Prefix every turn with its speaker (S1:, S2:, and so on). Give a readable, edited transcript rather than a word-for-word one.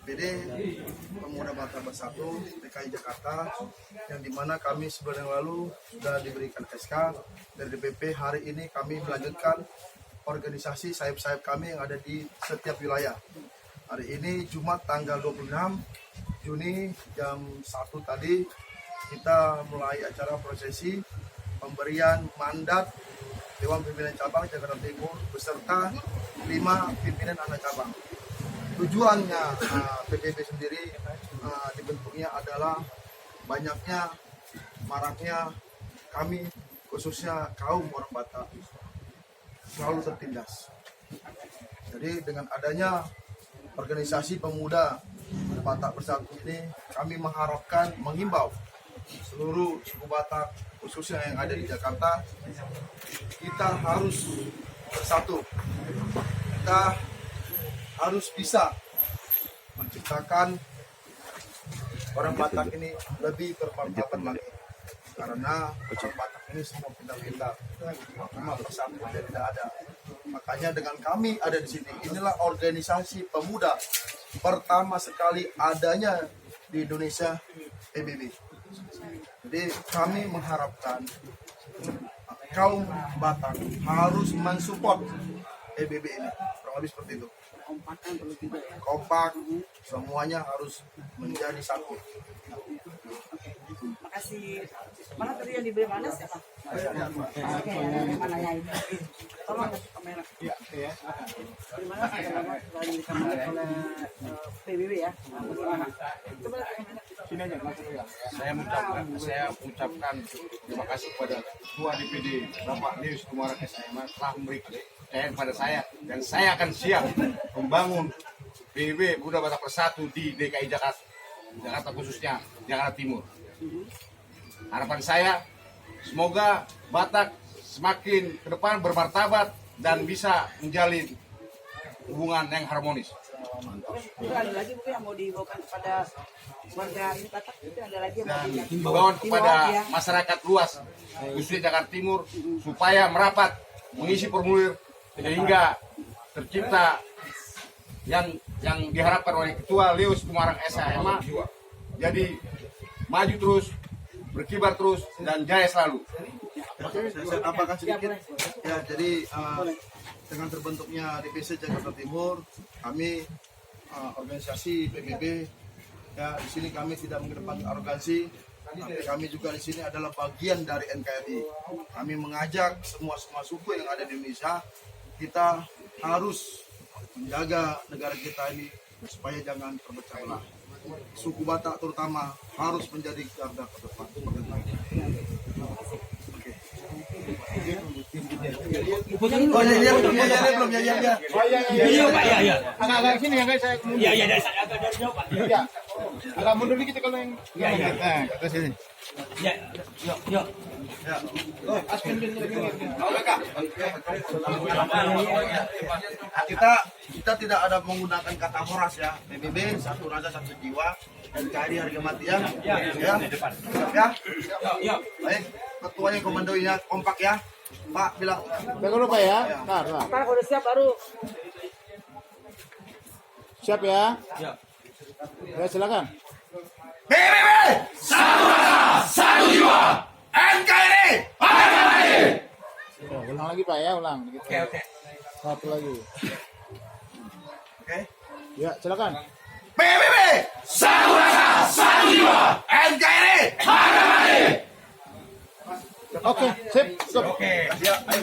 S1: PD Pemuda Batak Bersatu DKI Jakarta, yang dimana kami sebulan yang lalu sudah diberikan SK dari DPP. Hari ini kami melanjutkan organisasi sayap-sayap kami yang ada di setiap wilayah. Hari ini Jumat tanggal 26 Juni jam 1 tadi kita mulai acara prosesi pemberian mandat Dewan Pimpinan Cabang Jakarta Timur beserta 5 pimpinan anak cabang. Tujuannya PBB sendiri dibentuknya adalah banyaknya maraknya kami khususnya kaum orang Batak selalu tertindas. Jadi dengan adanya organisasi pemuda Batak Bersatu ini, kami mengharapkan, mengimbau seluruh suku Batak khususnya yang ada di Jakarta, kita harus bersatu. Kita harus bisa menciptakan orang Batak ini lebih bermartabat lagi. Karena orang Batak ini semua pindah-pindah, cuma bersatu dia tidak ada. Makanya dengan kami ada di sini, inilah organisasi pemuda pertama sekali adanya di Indonesia, PBB. Jadi kami mengharapkan kaum Batak harus mensupport PBB ini, kurang lebih seperti itu. Kompak, semuanya harus menjadi satu.
S2: Makasih. Mana tadi yang diberi mana siapa? Oke, mana ya ini? Tolong kasih kamera. Iya, ya. Di mana lagi dikamera oleh PBB ya? Coba
S3: Sini aja, saya mengucapkan terima kasih kepada Ketua DPD Bapak Leus Tumarang SMA telah memberikan kepercayaan pada saya, dan saya akan siap membangun PBB Pemuda Batak Bersatu di DKI Jakarta khususnya Jakarta Timur. Harapan saya semoga Batak semakin ke depan bermartabat dan bisa menjalin hubungan yang harmonis.
S2: itu ada lagi mungkin yang mau dibawakan kepada warga ini Batak, itu ada lagi yang mau
S3: Dan
S2: dibawakan
S3: himbauan kepada masyarakat luas khususnya Jakarta Timur supaya merapat mengisi formulir sehingga tercipta yang diharapkan oleh Ketua Leus Tumarang SMA, jadi maju terus, berkibar terus, dan jaya selalu.
S1: Saya tambahkan sedikit. Ya, jadi dengan terbentuknya DPC Jakarta Timur, kami organisasi PBB, ya di sini kami tidak mengedepankan arogansi, tapi kami juga di sini adalah bagian dari NKRI. Kami mengajak semua suku yang ada di Indonesia, kita harus menjaga negara kita ini supaya jangan terpecah belah. Suku Batak terutama harus menjadi garda terdepan. Oh ya belum ya.
S4: Video Pak ya.
S3: Agak sini ya guys, saya
S4: Iya dari saya agak dari jauh Pak.
S3: ya. Agak mundur dikit kalau yang ke sini.
S4: Ya. Yuk.
S1: Kita tidak ada menggunakan kata horas ya. PBB satu rasa satu jiwa, NKRI harga mati ya. Ya. Baik, ketuanya komandonya kompak ya. Pak bilang.
S3: Jangan lupa ya. Nah.
S2: Ntar kalau udah siap baru.
S3: Siap ya? Ya silakan.
S1: PBB satu rasa satu jiwa, NKRI harga mati.
S3: Ulang lagi Pak ya, ulang.
S4: Oke.
S3: Satu lagi.
S1: Oke.
S3: Ya silakan.
S1: PBB satu rasa satu jiwa, NKRI harga mati.
S3: Oke, sip.
S4: Oke.
S1: Ya, ayo